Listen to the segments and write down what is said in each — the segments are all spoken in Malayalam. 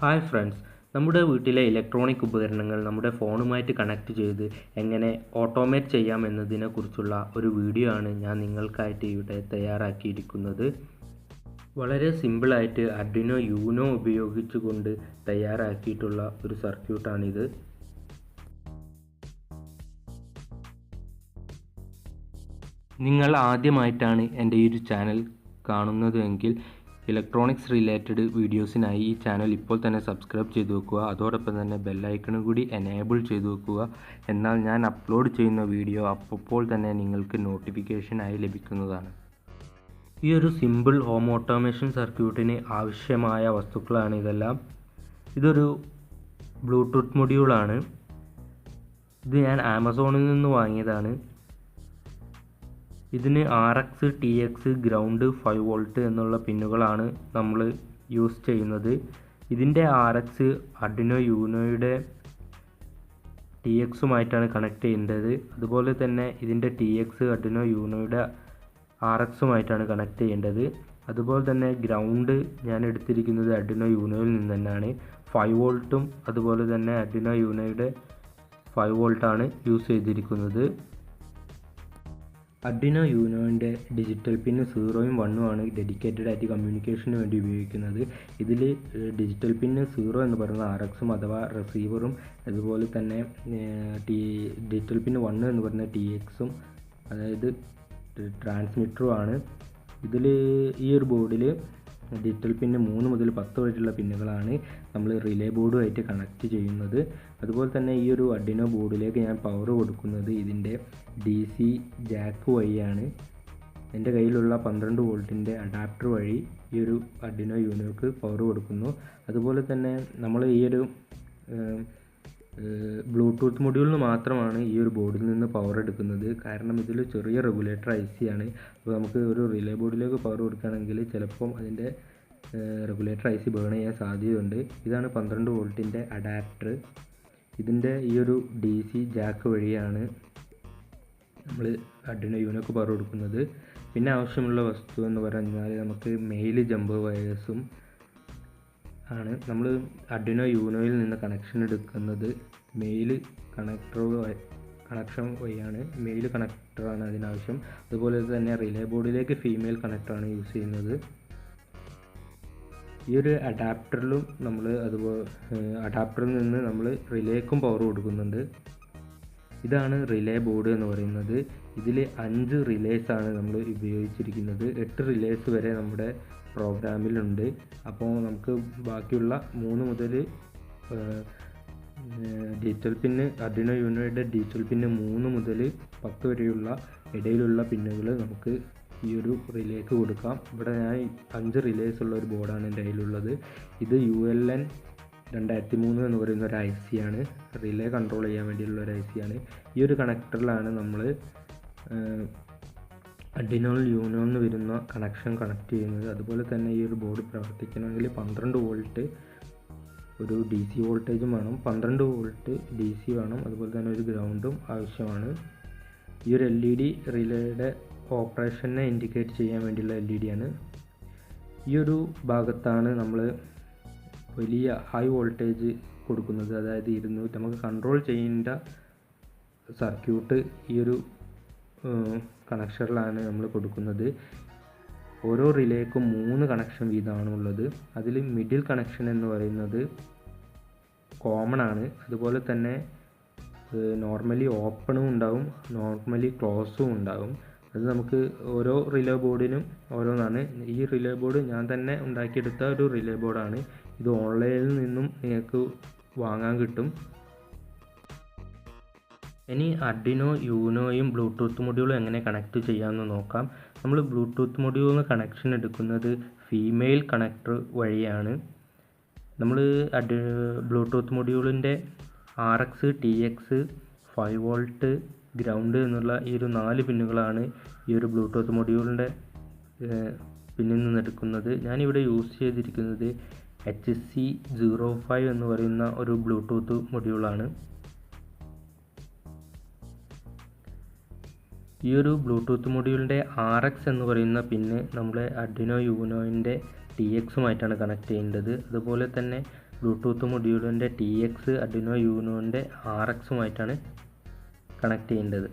ഹായ് ഫ്രണ്ട്സ്, നമ്മുടെ വീട്ടിലെ ഇലക്ട്രോണിക് ഉപകരണങ്ങൾ നമ്മുടെ ഫോണുമായിട്ട് കണക്ട് ചെയ്ത് എങ്ങനെ ഓട്ടോമേറ്റ് ചെയ്യാം എന്നതിനെക്കുറിച്ചുള്ള ഒരു വീഡിയോ ആണ് ഞാൻ നിങ്ങൾക്കായിട്ട് ഇവിടെ തയ്യാറാക്കിയിരിക്കുന്നത്. വളരെ സിമ്പിളായിട്ട് ആർഡിനോ യൂനോ ഉപയോഗിച്ചുകൊണ്ട് തയ്യാറാക്കിയിട്ടുള്ള ഒരു സർക്യൂട്ടാണിത്. നിങ്ങൾ ആദ്യമായിട്ടാണ് എൻ്റെ ഈ ഒരു ചാനൽ കാണുന്നതെങ്കിൽ ഇലക്ട്രോണിക്സ് റിലേറ്റഡ് വീഡിയോസിനായി ഈ ചാനൽ ഇപ്പോൾ തന്നെ സബ്സ്ക്രൈബ് ചെയ്തു വെക്കുക. അതോടൊപ്പം തന്നെ ബെല്ലൈക്കണും കൂടി എനേബിൾ ചെയ്തു വെക്കുക. എന്നാൽ ഞാൻ അപ്ലോഡ് ചെയ്യുന്ന വീഡിയോ അപ്പോൾ തന്നെ നിങ്ങൾക്ക് നോട്ടിഫിക്കേഷനായി ലഭിക്കുന്നതാണ്. ഈ ഒരു സിമ്പിൾ ഹോം ഓട്ടോമേഷൻ സർക്യൂട്ടിന് ആവശ്യമായ വസ്തുക്കളാണ് ഇതെല്ലാം. ഇതൊരു ബ്ലൂടൂത്ത് മൊഡ്യൂളാണ്. ഇത് ഞാൻ ആമസോണിൽ നിന്ന് വാങ്ങിയതാണ്. ഇതിന് RX, TX, ഗ്രൗണ്ട്, 5 വോൾട്ട് എന്നുള്ള പിന്നുകളാണ് നമ്മൾ യൂസ് ചെയ്യുന്നത്. ഇതിൻ്റെ RX ആർഡിനോ യൂനോയുടെ TXുമായിട്ടാണ് കണക്ട് ചെയ്യേണ്ടത്. അതുപോലെ തന്നെ ഇതിൻ്റെ TX ആർഡിനോ യൂനോയുടെ RXുമായിട്ടാണ് കണക്ട് ചെയ്യേണ്ടത്. അതുപോലെ തന്നെ ഗ്രൗണ്ട് ഞാൻ എടുത്തിരിക്കുന്നത് ആർഡിനോ യൂനോയിൽ നിന്ന് തന്നെയാണ്. 5 വോൾട്ടും അതുപോലെ തന്നെ ആർഡിനോ യൂനോയുടെ 5 വോൾട്ടാണ് യൂസ് ചെയ്തിരിക്കുന്നത്. ആർഡിനോ യൂനോൻ്റെ ഡിജിറ്റൽ പിന്ന് 0ഉം 1ഉം ആണ് ഡെഡിക്കേറ്റഡ് ആയിട്ട് കമ്മ്യൂണിക്കേഷന് വേണ്ടി ഉപയോഗിക്കുന്നത്. ഇതിൽ ഡിജിറ്റൽ പിന്ന് 0 എന്ന് പറയുന്നത് RXും അഥവാ റിസീവറും, അതുപോലെ തന്നെ ഡിജിറ്റൽ പിന്ന് 1 എന്ന് പറയുന്നത് TXും അതായത് ട്രാൻസ്മിറ്ററും ആണ്. ഇതിൽ ഈ ഒരു ബോർഡിൽ ഡിജിറ്റൽ പിന്ന് 3 മുതൽ 10 വരെയുള്ള പിന്നുകളാണ് നമ്മൾ റിലേ ബോർഡുമായിട്ട് കണക്ട് ചെയ്യുന്നത്. അതുപോലെ തന്നെ ഈ ഒരു ആർഡിനോ ബോർഡിലേക്ക് ഞാൻ പവർ കൊടുക്കുന്നത് ഇതിൻ്റെ DC ജാക്ക് വഴിയാണ്. എൻ്റെ കയ്യിലുള്ള 12 വോൾട്ടിൻ്റെ അഡാപ്റ്റർ വഴി ഈ ഒരു ആർഡിനോ യൂനോക്ക് പവർ കൊടുക്കുന്നു. അതുപോലെ തന്നെ നമ്മൾ ഈ ഒരു ബ്ലൂടൂത്ത് മൊഡ്യൂളിന് മാത്രമാണ് ഈ ഒരു ബോർഡിൽ നിന്ന് പവർ എടുക്കുന്നത്. കാരണം ഇതിൽ ചെറിയ റെഗുലേറ്റർ IC ആണ്. അപ്പോൾ നമുക്ക് ഒരു റിലേ ബോർഡിലേക്ക് പവർ കൊടുക്കുകയാണെങ്കിൽ ചിലപ്പം അതിൻ്റെ റെഗുലേറ്റർ IC ബേൺ ചെയ്യാൻ സാധ്യതയുണ്ട്. ഇതാണ് 12 വോൾട്ടിൻ്റെ അഡാപ്റ്റർ. ഇതിൻ്റെ ഈ ഒരു DC ജാക്ക് വഴിയാണ് നമ്മൾ ആർഡിനോ യൂനോക്ക് പവർ കൊടുക്കുന്നത്. പിന്നെ ആവശ്യമുള്ള വസ്തു എന്ന് പറഞ്ഞാൽ നമുക്ക് മെയിൽ ജമ്പ് വയേഴ്സും ആണ്. നമ്മൾ ആർഡിനോ യൂനോയിൽ നിന്ന് കണക്ഷൻ എടുക്കുന്നത് മെയിൽ കണക്ഷൻ വഴിയാണ്. മെയിൽ കണക്ടറാണ് അതിനാവശ്യം. അതുപോലെ തന്നെ റിലേ ബോർഡിലേക്ക് ഫീമെയിൽ കണക്ടറാണ് യൂസ് ചെയ്യുന്നത്. ഈ ഒരു അഡാപ്റ്ററിലും നമ്മൾ അതുപോലെ അഡാപ്റ്ററിൽ നിന്ന് നമ്മൾ റിലേക്കും പവർ കൊടുക്കുന്നുണ്ട്. ഇതാണ് റിലേ ബോർഡ് എന്ന് പറയുന്നത്. ഇതിൽ 5 റിലേസാണ് നമ്മൾ ഉപയോഗിച്ചിരിക്കുന്നത്. 8 റിലേസ് വരെ നമ്മുടെ പ്രോഗ്രാമിലുണ്ട്. അപ്പോൾ നമുക്ക് ബാക്കിയുള്ള 3 മുതൽ ഡിജിറ്റൽ പിന്ന് ആർഡിനോ യൂനോയുടെ ഡിജിറ്റൽ പിന്ന് 3 മുതൽ 10 വരെയുള്ള ഇടയിലുള്ള പിന്നുകൾ നമുക്ക് ഈ ഒരു റിലേക്ക് കൊടുക്കാം. ഇവിടെ ഞാൻ 5 റിലേസ് ഉള്ള ഒരു ബോർഡാണ് എൻ്റെ കയ്യിലുള്ളത്. ഇത് ULN 2003 എന്ന് പറയുന്ന ഒരു IC ആണ്. റിലേ കൺട്രോൾ ചെയ്യാൻ വേണ്ടിയുള്ള ഒരു IC ആണ്. ഈ ഒരു കണക്ടറിലാണ് നമ്മൾ ആർഡിനോ യൂനോ എന്ന് വരുന്ന കണക്ഷൻ കണക്ട് ചെയ്യുന്നത്. അതുപോലെ തന്നെ ഈ ഒരു ബോർഡ് പ്രവർത്തിക്കണമെങ്കിൽ 12 വോൾട്ട് ഒരു DC വോൾട്ടേജും വേണം, 12 വോൾട്ട് DC വേണം, അതുപോലെ തന്നെ ഒരു ഗ്രൗണ്ടും ആവശ്യമാണ്. ഈ ഒരു LED റിലേയുടെ ഓപ്പറേഷനെ ഇൻഡിക്കേറ്റ് ചെയ്യാൻ വേണ്ടിയുള്ള LED ആണ്. ഈ ഒരു ഭാഗത്താണ് നമ്മൾ വലിയ ഹൈ വോൾട്ടേജ് കൊടുക്കുന്നത്. അതായത് 200 നമുക്ക് കൺട്രോൾ ചെയ്യേണ്ട സർക്യൂട്ട് ഈ ഒരു കണക്ഷനിലാണ് നമ്മൾ കൊടുക്കുന്നത്. ഓരോ റിലേക്കും 3 കണക്ഷൻ വീതമാണ് ഉള്ളത്. അതിൽ മിഡിൽ കണക്ഷൻ എന്ന് പറയുന്നത് കോമൺ ആണ്. അതുപോലെ തന്നെ നോർമലി ഓപ്പണും ഉണ്ടാവും, നോർമലി ക്ലോസും ഉണ്ടാവും. അത് നമുക്ക് ഓരോ റിലേ ബോർഡിനും ഓരോന്നാണ്. ഈ റിലേ ബോർഡ് ഞാൻ തന്നെ ഉണ്ടാക്കിയെടുത്ത ഒരു റിലേ ബോർഡാണ്. ഇത് ഓൺലൈനിൽ നിന്നും നിങ്ങൾക്ക് വാങ്ങാൻ കിട്ടും. ഇനി ആർഡിനോ യൂനോയും ബ്ലൂടൂത്ത് മൊഡ്യൂളും എങ്ങനെ കണക്ട് ചെയ്യാമെന്ന് നോക്കാം. നമ്മൾ ബ്ലൂടൂത്ത് മൊഡ്യൂളിന് കണക്ഷൻ എടുക്കുന്നത് ഫീമെയിൽ കണക്ടർ വഴിയാണ്. നമ്മൾ ബ്ലൂടൂത്ത് മൊഡ്യൂളിൻ്റെ RX, TX, 5 വോൾട്ട്, ഗ്രൗണ്ട് എന്നുള്ള ഈ ഒരു 4 പിന്നുകളാണ് ഈ ഒരു ബ്ലൂടൂത്ത് മൊഡ്യൂളിൻ്റെ പിന്നിൽ നിന്ന് എടുക്കുന്നത്. ഞാനിവിടെ യൂസ് ചെയ്തിരിക്കുന്നത് HC05 എന്ന് പറയുന്ന ഒരു ബ്ലൂടൂത്ത് മൊഡ്യൂളാണ്. ഈ ഒരു ബ്ലൂടൂത്ത് മൊഡ്യൂളിൻ്റെ RX എന്ന് പറയുന്ന പിന്ന് നമ്മുടെ ആർഡിനോ യൂനോൻ്റെ TXുമായിട്ടാണ് കണക്ട് ചെയ്യേണ്ടത്. അതുപോലെ തന്നെ ബ്ലൂടൂത്ത് മൊഡ്യൂളിൻ്റെ TX അർഡിനോ യൂണോൻ്റെ RXുമായിട്ടാണ് കണക്ട് ചെയ്യേണ്ടത്.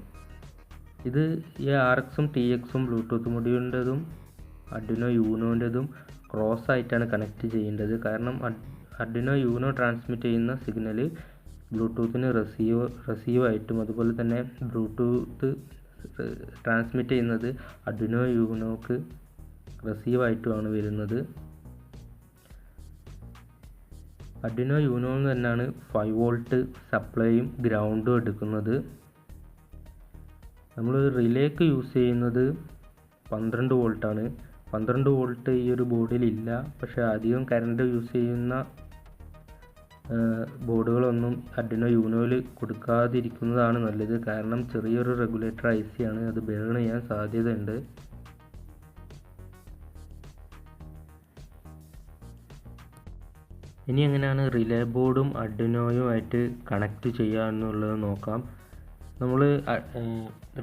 ഇത് ഈ RXും TXും ബ്ലൂടൂത്ത് മൊഡ്യൂളിൻ്റെതും അർഡിനോ യൂണോൻ്റെതും ക്രോസ് ആയിട്ടാണ് കണക്ട് ചെയ്യേണ്ടത്. കാരണം അർഡിനോ യൂണോ ട്രാൻസ്മിറ്റ് ചെയ്യുന്ന സിഗ്നൽ ബ്ലൂടൂത്തിന് റിസീവായിട്ടും അതുപോലെ തന്നെ ബ്ലൂടൂത്ത് ട്രാൻസ്മിറ്റ് ചെയ്യുന്നത് അർഡിനോ യൂണോക്ക് റിസീവായിട്ടുമാണ് വരുന്നത്. അർഡിനോ യൂണോന്ന് തന്നെയാണ് 5 വോൾട്ട് സപ്ലൈയും ഗ്രൗണ്ടും എടുക്കുന്നത്. നമ്മൾ റിലേക്ക് യൂസ് ചെയ്യുന്നത് 12 വോൾട്ടാണ്. 12 വോൾട്ട് ഈ ഒരു ബോർഡിൽ ഇല്ല. പക്ഷേ അധികം കറണ്ട് യൂസ് ചെയ്യുന്ന ബോർഡുകളൊന്നും അർഡിനോ യൂണോയിൽ കൊടുക്കാതിരിക്കുന്നതാണ് നല്ലത്. കാരണം ചെറിയൊരു റെഗുലേറ്റർ IC ആണ്, അത് ബേൺ ചെയ്യാൻ സാധ്യതയുണ്ട്. ഇനി എങ്ങനെയാണ് റിലേ ബോർഡും അർഡിനോയുമായിട്ട് കണക്ട് ചെയ്യുക എന്നുള്ളത് നോക്കാം. നമ്മൾ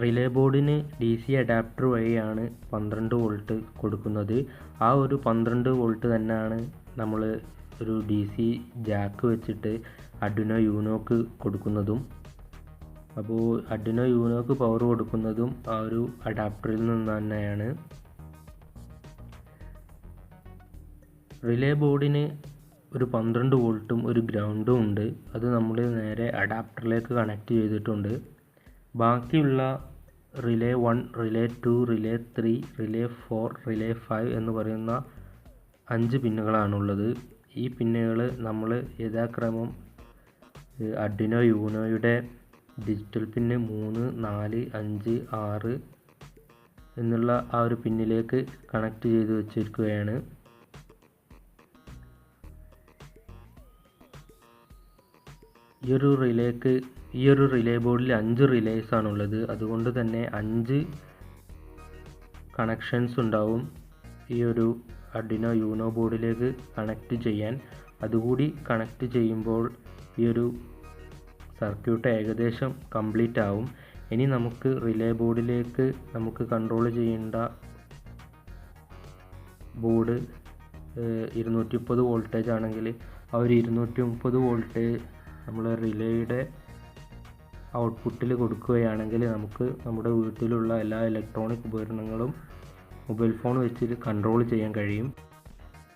റിലേ ബോർഡിന് DC അഡാപ്റ്റർ വഴിയാണ് 12 വോൾട്ട് കൊടുക്കുന്നത്. ആ ഒരു 12 വോൾട്ട് തന്നെയാണ് നമ്മൾ ഒരു DC ജാക്ക് വെച്ചിട്ട് അർഡിനോ യൂണോക്ക് കൊടുക്കുന്നതും. അപ്പോൾ അർഡിനോ യൂണോക്ക് പവർ കൊടുക്കുന്നതും ആ ഒരു അഡാപ്റ്ററിൽ നിന്ന് തന്നെയാണ്. റിലേ ബോർഡിന് ഒരു 12 വോൾട്ടും ഒരു ഗ്രൗണ്ടും ഉണ്ട്. അത് നമ്മൾ നേരെ അഡാപ്റ്ററിലേക്ക് കണക്ട് ചെയ്തിട്ടുണ്ട്. ബാക്കിയുള്ള relay 1, relay 2, relay 3, relay 4, relay 5 എന്ന് പറയുന്ന 5 പിന്നുകളാണുള്ളത്. ഈ പിന്നുകൾ നമ്മൾ യഥാക്രമം അർഡിനോ യൂണോയുടെ ഡിജിറ്റൽ പിന്ന് 3, 4, 5, 6 എന്നുള്ള ആ ഒരു പിന്നിലേക്ക് കണക്ട് ചെയ്ത് വെച്ചിരിക്കുകയാണ്. ഈ ഒരു റിലേ ബോർഡിൽ 5 റിലേസ് ആണുള്ളത്. അതുകൊണ്ട് തന്നെ 5 കണക്ഷൻസ് ഉണ്ടാവും ഈ ഒരു അർഡിനോ യൂണോ ബോർഡിലേക്ക് കണക്ട് ചെയ്യാൻ. അതുകൂടി കണക്ട് ചെയ്യുമ്പോൾ ഈ ഒരു സർക്യൂട്ട് ഏകദേശം കംപ്ലീറ്റ് ആവും. ഇനി നമുക്ക് റിലേ ബോർഡിലേക്ക് നമുക്ക് കൺട്രോൾ ചെയ്യേണ്ട ബോർഡ് 230 വോൾട്ടേജ് ആണെങ്കിൽ ആ ഒരു 230 വോൾട്ട് നമ്മൾ റിലേയുടെ ഔട്ട്പുട്ടിൽ കൊടുക്കുകയാണെങ്കിൽ നമുക്ക് നമ്മുടെ വീട്ടിലുള്ള എല്ലാ ഇലക്ട്രോണിക് ഉപകരണങ്ങളും മൊബൈൽ ഫോൺ വെച്ച് കൺട്രോൾ ചെയ്യാൻ കഴിയും.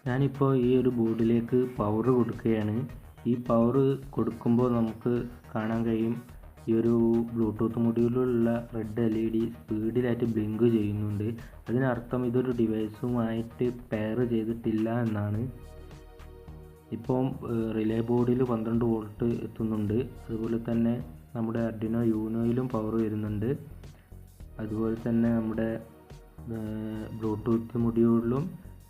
ഞാനിപ്പോൾ ഈ ഒരു ബോർഡിലേക്ക് പവർ കൊടുക്കുകയാണ്. ഈ പവർ കൊടുക്കുമ്പോൾ നമുക്ക് കാണാൻ കഴിയും ഈ ഒരു ബ്ലൂടൂത്ത് മൊഡ്യൂളിലുള്ള റെഡ് LED സ്പീഡിലായിട്ട് ബ്ലിങ്ക് ചെയ്യുന്നുണ്ട്. അതിനർത്ഥം ഇതൊരു ഡിവൈസുമായിട്ട് പെയർ ചെയ്തിട്ടില്ല എന്നാണ്. ഇപ്പോൾ റിലേ ബോർഡിൽ 12 വോൾട്ട് എത്തുന്നുണ്ട്. അതുപോലെ തന്നെ നമ്മുടെ അർഡിനോ യൂണോയിലും പവർ വരുന്നുണ്ട്. അതുപോലെ തന്നെ നമ്മുടെ ബ്ലൂടൂത്ത് മൊഡ്യൂളിലും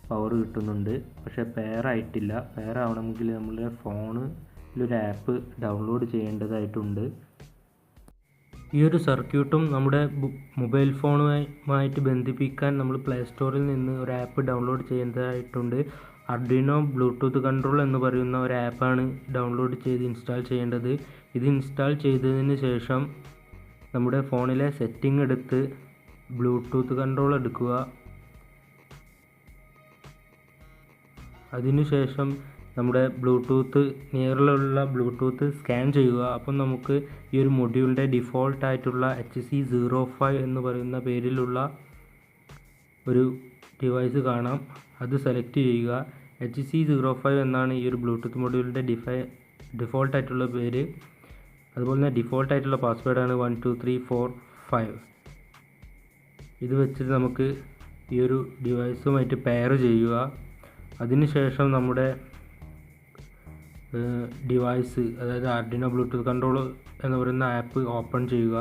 പവർ കിട്ടുന്നുണ്ട്. പക്ഷേ പെയർ ആയിട്ടില്ല. പെയർ ആവണമെങ്കിൽ നമ്മുടെ ഫോണിലൊരു ആപ്പ് ഡൗൺലോഡ് ചെയ്യേണ്ടതായിട്ടുണ്ട്. ഈ ഒരു സർക്യൂട്ടും നമ്മുടെ മൊബൈൽ ഫോണുമായിട്ട് ബന്ധിപ്പിക്കാൻ നമ്മൾ പ്ലേ സ്റ്റോറിൽ നിന്ന് ഒരു ആപ്പ് ഡൗൺലോഡ് ചെയ്യേണ്ടതായിട്ടുണ്ട്. അർഡിനോ ബ്ലൂടൂത്ത് കൺട്രോൾ എന്ന് പറയുന്ന ഒരു ആപ്പാണ് ഡൗൺലോഡ് ചെയ്ത് ഇൻസ്റ്റാൾ ചെയ്യേണ്ടത്. ഇത് ഇൻസ്റ്റാൾ ചെയ്തതിന് ശേഷം നമ്മുടെ ഫോണിലെ സെറ്റിംഗ് എടുത്ത് ബ്ലൂടൂത്ത് കൺട്രോൾ എടുക്കുക. അതിനുശേഷം നമ്മുടെ ബ്ലൂടൂത്ത് നിയറിലുള്ള ബ്ലൂടൂത്ത് സ്കാൻ ചെയ്യുക. അപ്പം നമുക്ക് ഈ ഒരു മൊഡ്യൂളിൻ്റെ ഡിഫോൾട്ടായിട്ടുള്ള HC05 എന്ന് പറയുന്ന പേരിലുള്ള ഒരു ഡിവൈസ് കാണാം. അത് സെലക്ട് ചെയ്യുക. HC05 എന്നാണ് ഈ ഒരു ബ്ലൂടൂത്ത് മൊഡ്യൂളിൻ്റെ ഡിഫോൾട്ടായിട്ടുള്ള പേര്. അതുപോലെ തന്നെ ഡിഫോൾട്ടായിട്ടുള്ള പാസ്വേഡാണ് 12345. ഇത് വെച്ചിട്ട് നമുക്ക് ഈ ഒരു ഡിവൈസുമായിട്ട് പെയർ ചെയ്യുക. അതിനുശേഷം നമ്മുടെ ഡിവൈസ്, അതായത് അർഡിനോ ബ്ലൂടൂത്ത് കൺട്രോൾ എന്ന് പറയുന്ന ആപ്പ് ഓപ്പൺ ചെയ്യുക.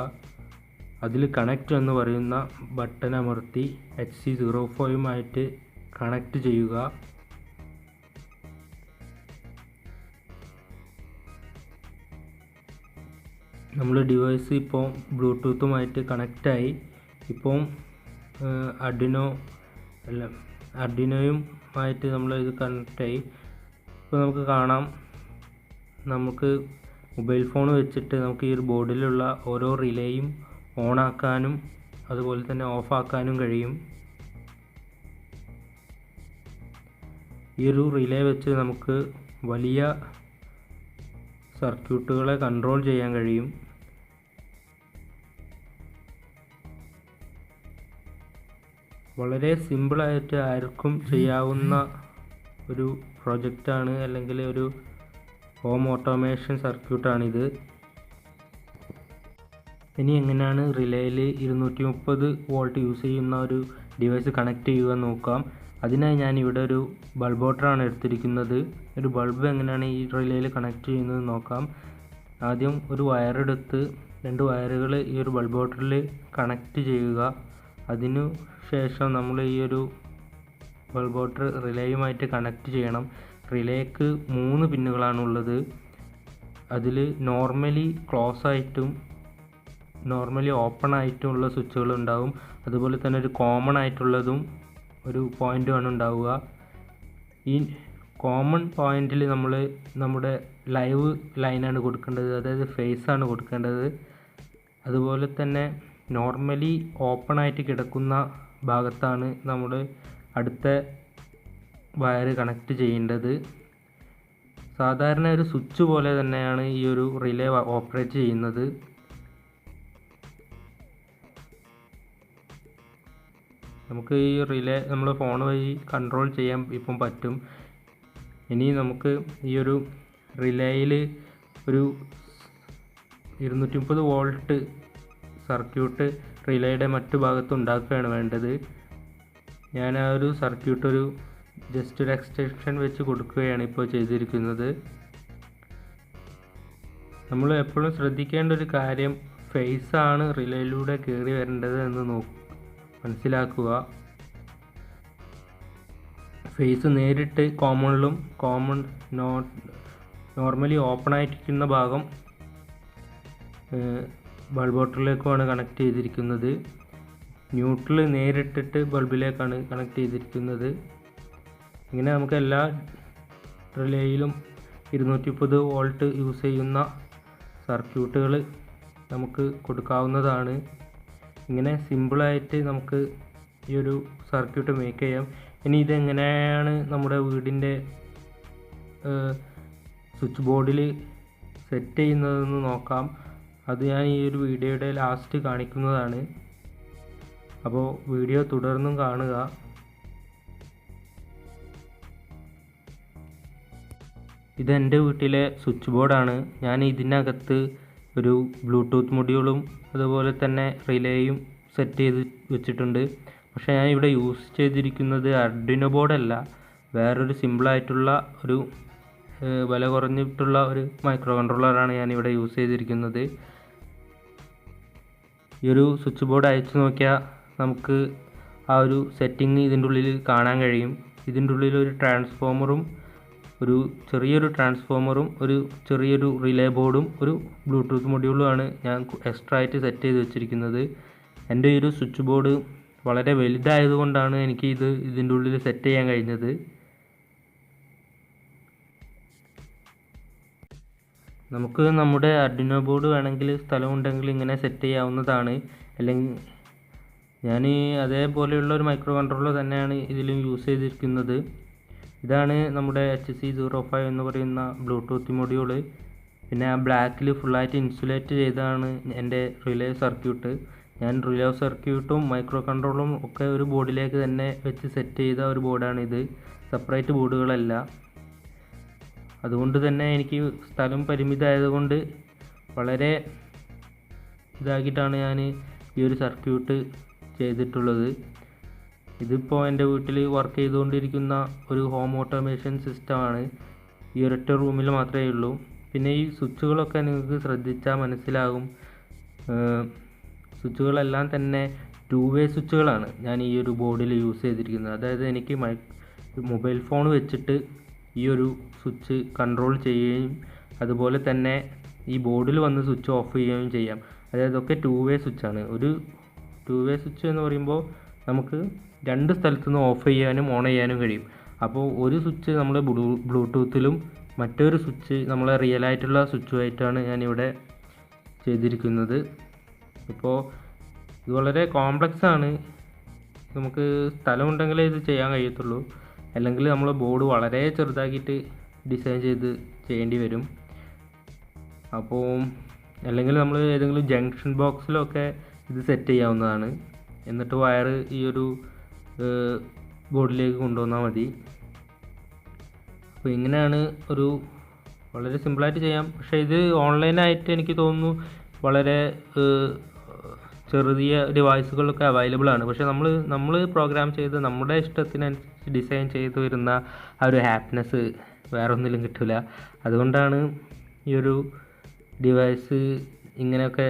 അതിൽ കണക്റ്റ് എന്ന് പറയുന്ന ബട്ടൺ അമർത്തി HC05 കണക്റ്റ് ചെയ്യുക. നമ്മൾ ഡിവൈസ് ഇപ്പോൾ ബ്ലൂടൂത്തുമായിട്ട് കണക്റ്റായി. ഇപ്പോൾ അർഡിനോയുമായിട്ട് നമ്മൾ ഇത് കണക്റ്റായി. ഇപ്പോൾ നമുക്ക് കാണാം, നമുക്ക് മൊബൈൽ ഫോൺ വെച്ചിട്ട് നമുക്ക് ഈ ഒരു ബോർഡിലുള്ള ഓരോ റിലേയും ഓണാക്കാനും അതുപോലെ തന്നെ ഓഫാക്കാനും കഴിയും. ഈ ഒരു റിലേ വെച്ച് നമുക്ക് വലിയ സർക്യൂട്ടുകളെ കൺട്രോൾ ചെയ്യാൻ കഴിയും. വളരെ സിമ്പിളായിട്ട് ആർക്കും ചെയ്യാവുന്ന ഒരു പ്രൊജക്റ്റാണ്, അല്ലെങ്കിൽ ഒരു ഹോം ഓട്ടോമേഷൻ സർക്യൂട്ടാണിത്. ഇനി എങ്ങനെയാണ് റിലേയിൽ 230 വോൾട്ട് യൂസ് ചെയ്യുന്ന ഒരു ഡിവൈസ് കണക്ട് ചെയ്യുക നോക്കാം. അതിനായി ഞാൻ ഇവിടെ ഒരു ബൾബോട്ടറാണ് എടുത്തിരിക്കുന്നത്. ഒരു ബൾബ് എങ്ങനെയാണ് ഈ റിലേയിൽ കണക്ട് ചെയ്യുന്നത് നോക്കാം. ആദ്യം ഒരു വയറെടുത്ത് 2 വയറുകൾ ഈ ഒരു ബൾബോട്ടറിൽ കണക്ട് ചെയ്യുക. അതിനു ശേഷം നമ്മൾ ഈ ഒരു ബൾബോട്ടർ റിലേയുമായിട്ട് കണക്ട് ചെയ്യണം. റിലേക്ക് 3 പിന്നുകളാണുള്ളത്. അതിൽ നോർമലി ക്ലോസ് ആയിട്ടും നോർമലി ഓപ്പൺ ആയിട്ടുള്ള സ്വിച്ചുകൾ ഉണ്ടാവും. അതുപോലെ തന്നെ ഒരു കോമൺ ആയിട്ടുള്ളതും ഒരു പോയിൻ്റുമാണ് ഉണ്ടാവുക. ഈ കോമൺ പോയിന്റിൽ നമ്മൾ നമ്മുടെ ലൈവ് ലൈനാണ് കൊടുക്കേണ്ടത്, അതായത് ഫേസ് ആണ് കൊടുക്കേണ്ടത്. അതുപോലെ തന്നെ നോർമലി ഓപ്പൺ ആയിട്ട് കിടക്കുന്ന ഭാഗത്താണ് നമ്മൾ അടുത്ത വയർ കണക്ട് ചെയ്യേണ്ടത്. സാധാരണ ഒരു സ്വിച്ച് പോലെ തന്നെയാണ് ഈ ഒരു റിലേ ഓപ്പറേറ്റ് ചെയ്യുന്നത്. നമുക്ക് ഈ റിലേ നമ്മൾ ഫോൺ വഴി കൺട്രോൾ ചെയ്യാൻ ഇപ്പം പറ്റും. ഇനി നമുക്ക് ഈ ഒരു റിലേയിൽ ഒരു 230 വോൾട്ട് സർക്യൂട്ട് റിലേയുടെ മറ്റു ഭാഗത്ത് ഉണ്ടാക്കുകയാണ് വേണ്ടത്. ഞാൻ ആ ഒരു സർക്യൂട്ട് ജസ്റ്റ് ഒരു എക്സ്റ്റൻഷൻ വെച്ച് കൊടുക്കുകയാണ് ഇപ്പോൾ ചെയ്തിരിക്കുന്നത്. നമ്മൾ എപ്പോഴും ശ്രദ്ധിക്കേണ്ട ഒരു കാര്യം, ഫേസാണ് റിലേയിലൂടെ കയറി വരേണ്ടത് എന്ന് മനസ്സിലാക്കുക. ഫേസ് നേരിട്ട് കോമണിലും നോർമലി ഓപ്പൺ ആയിരിക്കുന്ന ഭാഗം ബൾബോട്ടറിലേക്കുമാണ് കണക്ട് ചെയ്തിരിക്കുന്നത്. ന്യൂട്രൽ നേരിട്ടിട്ട് ബൾബിലേക്കാണ് കണക്ട് ചെയ്തിരിക്കുന്നത്. ഇങ്ങനെ നമുക്ക് എല്ലാ റിലേയിലും 230 വോൾട്ട് യൂസ് ചെയ്യുന്ന സർക്യൂട്ടുകൾ നമുക്ക് കൊടുക്കാവുന്നതാണ്. ഇങ്ങനെ സിമ്പിളായിട്ട് നമുക്ക് ഈ ഒരു സർക്യൂട്ട് മേക്ക് ചെയ്യാം. ഇനി ഇതെങ്ങനെയാണ് നമ്മുടെ വീടിൻ്റെ സ്വിച്ച് ബോർഡിൽ സെറ്റ് ചെയ്യുന്നതെന്ന് നോക്കാം. അത് ഞാൻ ഈ ഒരു വീഡിയോയുടെ ലാസ്റ്റ് കാണിക്കുന്നതാണ്. അപ്പോൾ വീഡിയോ തുടർന്നും കാണുക. ഇതെൻ്റെ വീട്ടിലെ സ്വിച്ച് ബോർഡാണ്. ഞാൻ ഇതിനകത്ത് ഒരു ബ്ലൂടൂത്ത് മൊഡ്യൂളും അതുപോലെ തന്നെ റിലേയും സെറ്റ് ചെയ്ത് വെച്ചിട്ടുണ്ട്. പക്ഷേ ഞാൻ ഇവിടെ യൂസ് ചെയ്തിരിക്കുന്നത് ആർഡിനോ ബോർഡല്ല, വേറൊരു സിമ്പിളായിട്ടുള്ള ഒരു വില കുറഞ്ഞിട്ടുള്ള ഒരു മൈക്രോ കൺട്രോളറാണ് ഞാനിവിടെ യൂസ് ചെയ്തിരിക്കുന്നത്. ഈ ഒരു സ്വിച്ച് ബോർഡ് അയച്ചു നോക്കിയാൽ നമുക്ക് ആ ഒരു സെറ്റിംഗ് ഇതിൻ്റെ ഉള്ളിൽ കാണാൻ കഴിയും. ഇതിൻ്റെ ഉള്ളിൽ ഒരു ട്രാൻസ്ഫോമറും ഒരു ചെറിയൊരു റിലേ ബോർഡും ഒരു ബ്ലൂടൂത്ത് മൊഡ്യൂളുമാണ് ഞാൻ എക്സ്ട്രാ ആയിട്ട് സെറ്റ് ചെയ്ത് വെച്ചിരിക്കുന്നത്. എൻ്റെ ഈ ഒരു സ്വിച്ച് ബോർഡ് വളരെ വലുതായതുകൊണ്ടാണ് എനിക്ക് ഇതിൻ്റെ ഉള്ളിൽ സെറ്റ് ചെയ്യാൻ കഴിഞ്ഞത്. നമുക്ക് നമ്മുടെ ആർഡിനോ ബോർഡ് വേണമെങ്കിൽ സ്ഥലമുണ്ടെങ്കിൽ ഇങ്ങനെ സെറ്റ് ചെയ്യാവുന്നതാണ്. അല്ലെങ്കിൽ ഞാൻ അതേപോലെയുള്ള ഒരു മൈക്രോ കൺട്രോളർ തന്നെയാണ് ഇതിലും യൂസ് ചെയ്തിരിക്കുന്നത്. ഇതാണ് നമ്മുടെ HC05 എന്ന് പറയുന്ന ബ്ലൂടൂത്ത് മൊഡ്യൂള്. പിന്നെ ആ ബ്ലാക്കിൽ ഫുള്ളായിട്ട് ഇൻസുലേറ്റ് ചെയ്താണ് എൻ്റെ റിലേ സർക്യൂട്ട്. ഞാൻ റിലേ സർക്യൂട്ടും മൈക്രോ കൺട്രോളും ഒക്കെ ഒരു ബോർഡിലേക്ക് തന്നെ വെച്ച് സെറ്റ് ചെയ്ത ഒരു ബോർഡാണിത്, സെപ്പറേറ്റ് ബോർഡുകളല്ല. അതുകൊണ്ട് തന്നെ എനിക്ക് സ്ഥലം പരിമിതമായതുകൊണ്ട് വളരെ ഇതാക്കിയിട്ടാണ് ഞാൻ ഈ ഒരു സർക്യൂട്ട് ചെയ്തിട്ടുള്ളത്. ഇതിപ്പോൾ എൻ്റെ വീട്ടിൽ വർക്ക് ചെയ്തുകൊണ്ടിരിക്കുന്ന ഒരു ഹോം ഓട്ടോമേഷൻ സിസ്റ്റമാണ്. ഈ ഒരൊറ്റ റൂമിൽ മാത്രമേ ഉള്ളൂ. പിന്നെ ഈ സ്വിച്ചുകളൊക്കെ നിങ്ങൾക്ക് ശ്രദ്ധിച്ചാൽ മനസ്സിലാകും. സ്വിച്ചുകളെല്ലാം തന്നെ 2-വേ സ്വിച്ചുകളാണ് ഞാൻ ഈ ഒരു ബോർഡിൽ യൂസ് ചെയ്തിരിക്കുന്നത്. അതായത് എനിക്ക് മൊബൈൽ ഫോൺ വെച്ചിട്ട് ഈ ഒരു സ്വിച്ച് കൺട്രോൾ ചെയ്യുകയും അതുപോലെ തന്നെ ഈ ബോർഡിൽ വന്ന് സ്വിച്ച് ഓഫ് ചെയ്യുകയും ചെയ്യാം. അതായത് ഇതൊക്കെ 2-വേ സ്വിച്ചാണ്. ഒരു 2-വേ സ്വിച്ച് എന്ന് പറയുമ്പോൾ നമുക്ക് 2 സ്ഥലത്തു നിന്ന് ഓഫ് ചെയ്യാനും ഓൺ ചെയ്യാനും കഴിയും. അപ്പോൾ ഒരു സ്വിച്ച് നമ്മൾ ബ്ലൂടൂത്തിലും മറ്റൊരു സ്വിച്ച് നമ്മൾ റിയലായിട്ടുള്ള സ്വിച്ചുമായിട്ടാണ് ഞാനിവിടെ ചെയ്തിരിക്കുന്നത്. ഇപ്പോൾ ഇത് വളരെ കോംപ്ലക്സ് ആണ്. നമുക്ക് സ്ഥലമുണ്ടെങ്കിലേ ഇത് ചെയ്യാൻ കഴിയത്തുള്ളൂ. അല്ലെങ്കിൽ നമ്മൾ ബോർഡ് വളരെ ചെറുതാക്കിയിട്ട് ഡിസൈൻ ചെയ്യേണ്ടി വരും. അപ്പോൾ അല്ലെങ്കിൽ നമ്മൾ ഏതെങ്കിലും ജംഗ്ഷൻ ബോക്സിലൊക്കെ ഇത് സെറ്റ് ചെയ്യാവുന്നതാണ്. എന്നിട്ട് വയർ ഈ ഒരു ബോർഡിലേക്ക് കൊണ്ടുവന്നാൽ മതി. അപ്പോൾ ഇങ്ങനെയാണ് വളരെ സിമ്പിളായിട്ട് ചെയ്യാം. പക്ഷേ ഇത് ഓൺലൈനായിട്ട് എനിക്ക് തോന്നുന്നു വളരെ ചെറിയ ഡിവൈസുകളൊക്കെ അവൈലബിൾ ആണ്. പക്ഷേ നമ്മൾ പ്രോഗ്രാം ചെയ്ത് നമ്മുടെ ഇഷ്ടത്തിനനുസരിച്ച് ഡിസൈൻ ചെയ്ത് വരുന്ന ആ ഒരു ഹാപ്പിനെസ് വേറെ ഒന്നിലും കിട്ടില്ല. അതുകൊണ്ടാണ് ഈ ഒരു ഡിവൈസ് ഇങ്ങനെയൊക്കെ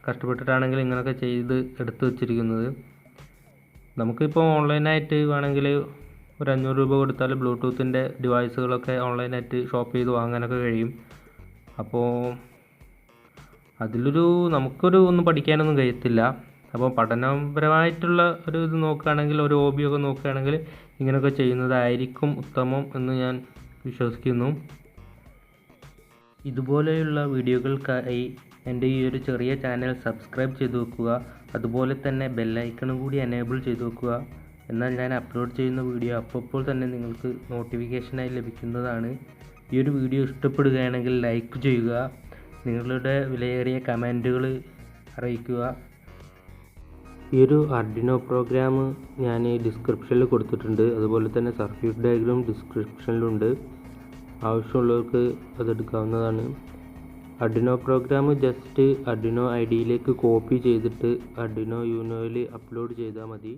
കഷ്ടപ്പെട്ടിട്ടാണെങ്കിൽ ഇങ്ങനെയൊക്കെ ചെയ്ത് എടുത്തു വച്ചിരിക്കുന്നത്. നമുക്കിപ്പോൾ ഓൺലൈനായിട്ട് വേണമെങ്കിൽ ഒരു 500 രൂപ കൊടുത്താൽ ബ്ലൂടൂത്തിൻ്റെ ഡിവൈസുകളൊക്കെ ഓൺലൈനായിട്ട് ഷോപ്പ് ചെയ്ത് വാങ്ങാനൊക്കെ കഴിയും. അപ്പോൾ നമുക്കൊരു ഒന്നും പഠിക്കാനൊന്നും കഴിയത്തില്ല. അപ്പോൾ പഠനപരമായിട്ടുള്ള ഇത് നോക്കുകയാണെങ്കിൽ, ഒരു ഹോബിയൊക്കെ നോക്കുകയാണെങ്കിൽ ഇങ്ങനെയൊക്കെ ചെയ്യുന്നതായിരിക്കും ഉത്തമം എന്ന് ഞാൻ വിശ്വസിക്കുന്നു. ഇതുപോലെയുള്ള വീഡിയോകൾക്കായി എൻ്റെ ഈ ഒരു ചെറിയ ചാനൽ സബ്സ്ക്രൈബ് ചെയ്ത് വെക്കുക. അതുപോലെ തന്നെ ബെല്ലൈക്കണും കൂടി എനേബിൾ ചെയ്ത് വെക്കുക. എന്നാൽ ഞാൻ അപ്ലോഡ് ചെയ്യുന്ന വീഡിയോ അപ്പോൾ തന്നെ നിങ്ങൾക്ക് നോട്ടിഫിക്കേഷനായി ലഭിക്കുന്നതാണ്. ഈ ഒരു വീഡിയോ ഇഷ്ടപ്പെടുകയാണെങ്കിൽ ലൈക്ക് ചെയ്യുക. നിങ്ങളുടെ വിലയേറിയ കമൻറ്റുകൾ അറിയിക്കുക. ഈ ഒരു ആർഡിനോ പ്രോഗ്രാം ഞാൻ ഡിസ്ക്രിപ്ഷനിൽ കൊടുത്തിട്ടുണ്ട്. അതുപോലെ തന്നെ സർക്യൂട്ട് ഡയഗ്രാം ഡിസ്ക്രിപ്ഷനിലുണ്ട്. ആവശ്യമുള്ളവർക്ക് അതെടുക്കാവുന്നതാണ്. ആർഡിനോ പ്രോഗ്രാം ജസ്റ്റ് ആർഡിനോ ഐഡിയിലേക്ക് കോപ്പി ചെയ്തിട്ട് ആർഡിനോ യൂനോയിൽ അപ്ലോഡ് ചെയ്താൽ മതി.